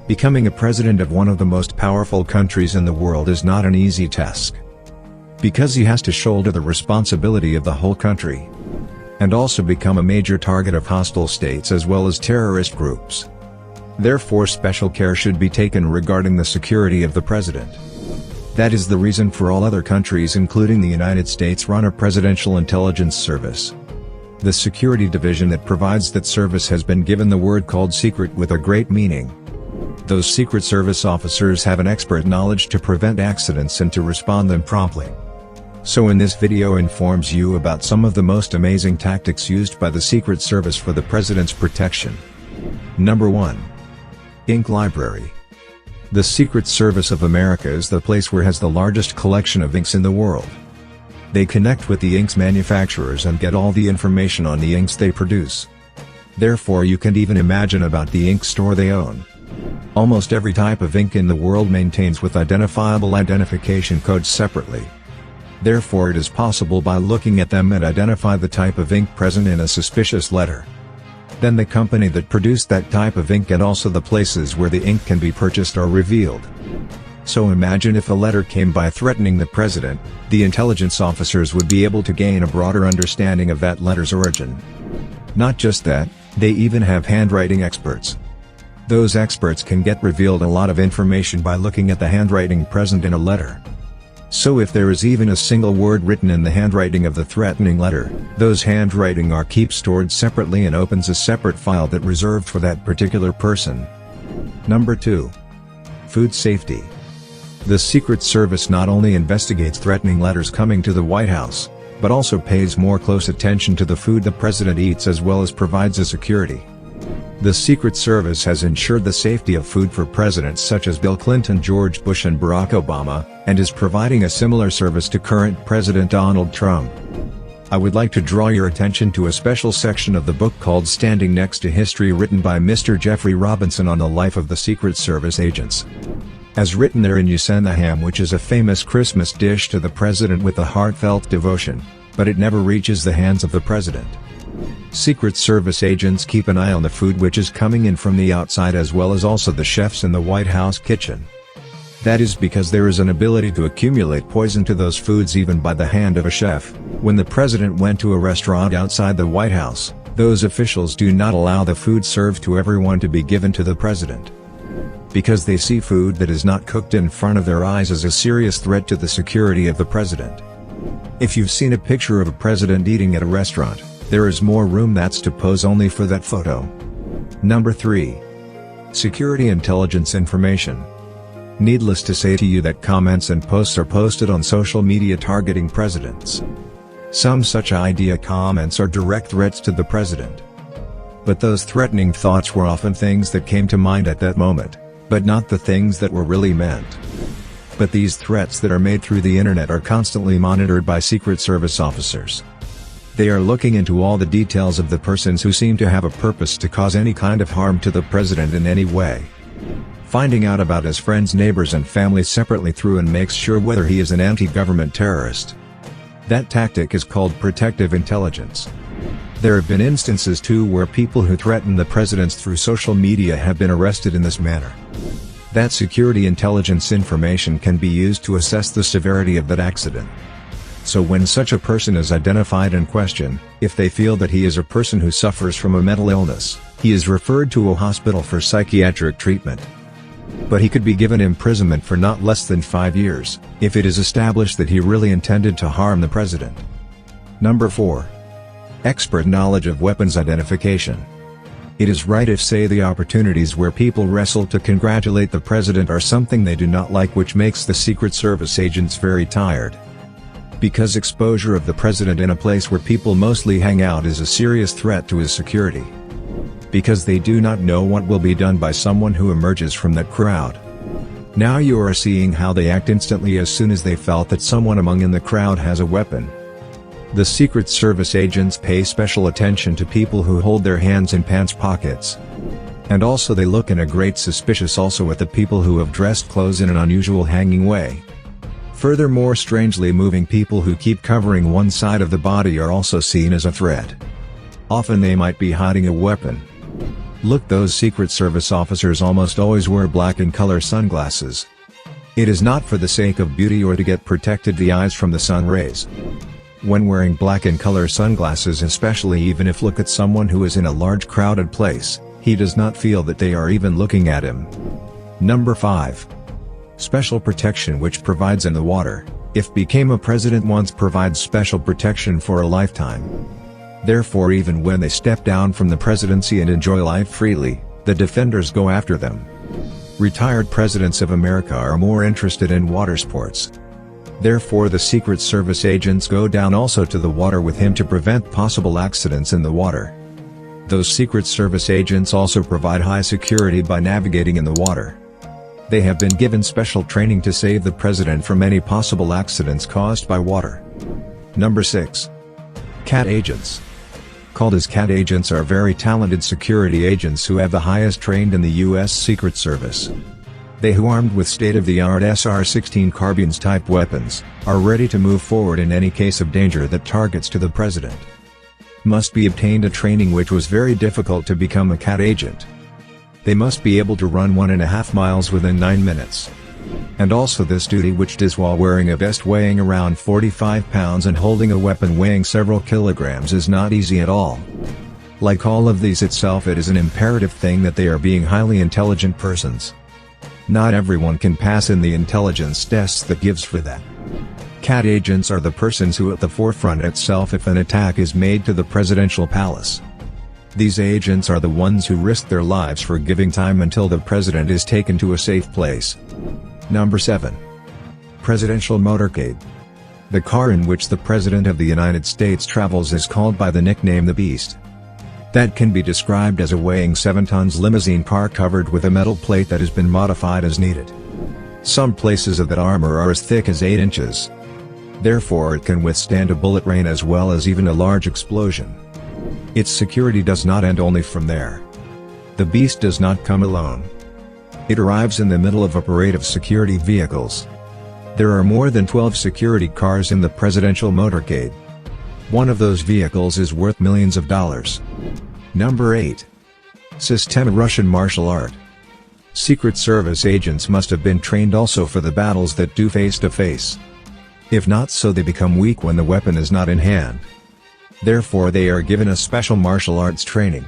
Becoming a president of one of the most powerful countries in the world is not an easy task. Because he has to shoulder the responsibility of the whole country. And also become a major target of hostile states as well as terrorist groups. Therefore special care should be taken regarding the security of the president. That is the reason for all other countries including the United States run a presidential intelligence service. The security division that provides that service has been given the word called secret with a great meaning. Those Secret Service officers have an expert knowledge to prevent accidents and to respond them promptly. So in this video informs you about some of the most amazing tactics used by the Secret Service for the President's protection. Number 1. Ink Library. The Secret Service of America is the place where has the largest collection of inks in the world. They connect with the inks manufacturers and get all the information on the inks they produce. Therefore you can even imagine about the ink store they own. Almost every type of ink in the world maintains with identifiable identification codes separately. Therefore it is possible by looking at them and identify the type of ink present in a suspicious letter. Then the company that produced that type of ink and also the places where the ink can be purchased are revealed. So imagine if a letter came by threatening the president, the intelligence officers would be able to gain a broader understanding of that letter's origin. Not just that, they even have handwriting experts. Those experts can get revealed a lot of information by looking at the handwriting present in a letter. So if there is even a single word written in the handwriting of the threatening letter, those handwriting are kept stored separately and opens a separate file that reserved for that particular person. Number 2. Food safety. The Secret Service not only investigates threatening letters coming to the White House, but also pays more close attention to the food the president eats as well as provides a security. The Secret Service has ensured the safety of food for presidents such as Bill Clinton, George Bush and Barack Obama, and is providing a similar service to current President Donald Trump. I would like to draw your attention to a special section of the book called Standing Next to History written by Mr. Jeffrey Robinson on the life of the Secret Service agents. As written therein you send the ham, which is a famous Christmas dish, to the president with a heartfelt devotion, but it never reaches the hands of the president. Secret Service agents keep an eye on the food which is coming in from the outside as well as also the chefs in the White House kitchen. That is because there is an ability to accumulate poison to those foods even by the hand of a chef. When the president went to a restaurant outside the White House, those officials do not allow the food served to everyone to be given to the president. Because they see food that is not cooked in front of their eyes as a serious threat to the security of the president. If you've seen a picture of a president eating at a restaurant, there is more room that's to pose only for that photo. Number 3. Security intelligence information. Needless to say to you that comments and posts are posted on social media targeting presidents. Some such idea comments are direct threats to the president. But those threatening thoughts were often things that came to mind at that moment, but not the things that were really meant. But these threats that are made through the internet are constantly monitored by Secret Service officers. They are looking into all the details of the persons who seem to have a purpose to cause any kind of harm to the president in any way. Finding out about his friends, neighbors and family separately through and makes sure whether he is an anti-government terrorist. That tactic is called protective intelligence. There have been instances too where people who threaten the presidents through social media have been arrested in this manner. That security intelligence information can be used to assess the severity of that accident. So when such a person is identified and questioned, if they feel that he is a person who suffers from a mental illness, he is referred to a hospital for psychiatric treatment. But he could be given imprisonment for not less than 5 years, if it is established that he really intended to harm the president. Number 4. Expert knowledge of weapons identification. It is right if say the opportunities where people wrestle to congratulate the president are something they do not like, which makes the Secret Service agents very tired. Because exposure of the president in a place where people mostly hang out is a serious threat to his security. Because they do not know what will be done by someone who emerges from that crowd. Now you are seeing how they act instantly as soon as they felt that someone among in the crowd has a weapon. The Secret Service agents pay special attention to people who hold their hands in pants pockets. And also they look in a great suspicious also at the people who have dressed clothes in an unusual hanging way. Furthermore, strangely moving people who keep covering one side of the body are also seen as a threat. Often they might be hiding a weapon. Look, those Secret Service officers almost always wear black in color sunglasses. It is not for the sake of beauty or to get protected the eyes from the sun rays. When wearing black in color sunglasses, especially, even if look at someone who is in a large crowded place, he does not feel that they are even looking at him. Number 5. Special protection which provides in the water. If became a president once, provides special protection for a lifetime. Therefore, even when they step down from the presidency and enjoy life freely, the defenders go after them. Retired presidents of America are more interested in water sports. Therefore, the Secret Service agents go down also to the water with him to prevent possible accidents in the water. Those Secret Service agents also provide high security by navigating in the water. They have been given special training to save the president from any possible accidents caused by water. Number 6. CAT agents. Called as CAT agents are very talented security agents who have the highest trained in the U.S. Secret Service. They, who armed with state-of-the-art SR-16 carbines type weapons, are ready to move forward in any case of danger that targets to the president. Must be obtained a training which was very difficult to become a CAT agent. They must be able to run 1.5 miles within 9 minutes. And also this duty which does while wearing a vest weighing around 45 pounds and holding a weapon weighing several kilograms is not easy at all. Like all of these itself, it is an imperative thing that they are being highly intelligent persons. Not everyone can pass in the intelligence tests that gives for that. CAT agents are the persons who at the forefront itself if an attack is made to the presidential palace. These agents are the ones who risk their lives for giving time until the president is taken to a safe place. Number 7. Presidential motorcade. The car in which the President of the United States travels is called by the nickname the Beast. That can be described as a weighing 7 tons limousine car covered with a metal plate that has been modified as needed. Some places of that armor are as thick as 8 inches. Therefore it can withstand a bullet rain as well as even a large explosion. Its security does not end only from there. The Beast does not come alone. It arrives in the middle of a parade of security vehicles. There are more than 12 security cars in the presidential motorcade. One of those vehicles is worth millions of dollars. Number 8. Systema, Russian martial art. Secret Service agents must have been trained also for the battles that do face to face. If not so, they become weak when the weapon is not in hand. Therefore they are given a special martial arts training.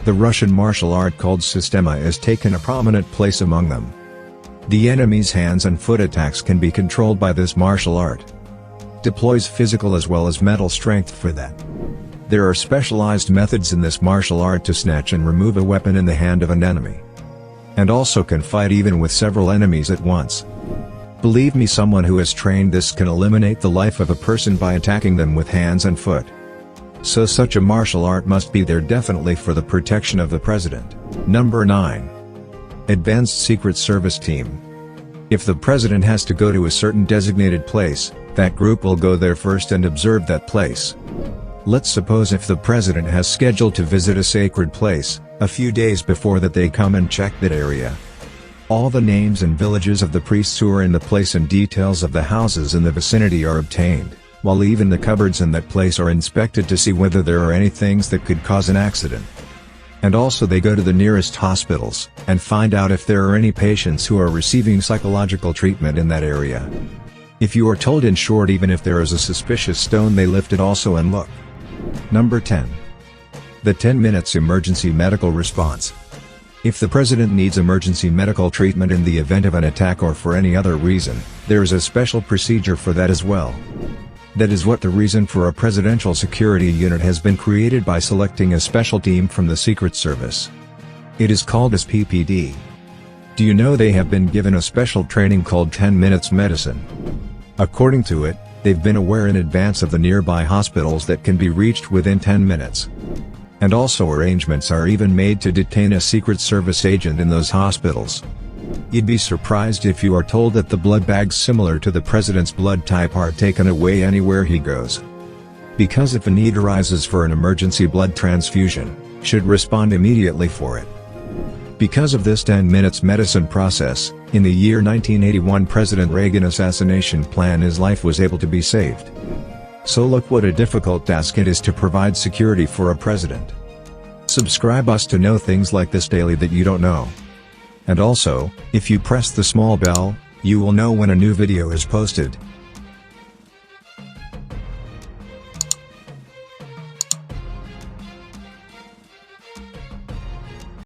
The Russian martial art called Systema has taken a prominent place among them. The enemy's hands and foot attacks can be controlled by this martial art. Deploys physical as well as mental strength for that. There are specialized methods in this martial art to snatch and remove a weapon in the hand of an enemy. And also can fight even with several enemies at once. Believe me, someone who has trained this can eliminate the life of a person by attacking them with hands and foot. So such a martial art must be there definitely for the protection of the president. Number 9. Advanced Secret Service team. If the president has to go to a certain designated place, that group will go there first and observe that place. Let's suppose if the president has scheduled to visit a sacred place, a few days before that they come and check that area. All the names and villages of the priests who are in the place and details of the houses in the vicinity are obtained, while even the cupboards in that place are inspected to see whether there are any things that could cause an accident. And also they go to the nearest hospitals, and find out if there are any patients who are receiving psychological treatment in that area. If you are told, in short, even if there is a suspicious stone, they lift it also and look. Number 10. The 10 minutes emergency medical response. If the president needs emergency medical treatment in the event of an attack or for any other reason, there is a special procedure for that as well. That is what the reason for a presidential security unit has been created by selecting a special team from the Secret Service. It is called as PPD. Do you know they have been given a special training called 10 minutes medicine? According to it, they've been aware in advance of the nearby hospitals that can be reached within 10 minutes. And also arrangements are even made to detain a Secret Service agent in those hospitals. You'd be surprised if you are told that the blood bags similar to the president's blood type are taken away anywhere he goes. Because if a need arises for an emergency blood transfusion, should respond immediately for it. Because of this 10 minutes medicine process, in the year 1981 President Reagan assassination plan, his life was able to be saved. So look what a difficult task it is to provide security for a president. Subscribe us to know things like this daily that you don't know. And also, if you press the small bell, you will know when a new video is posted.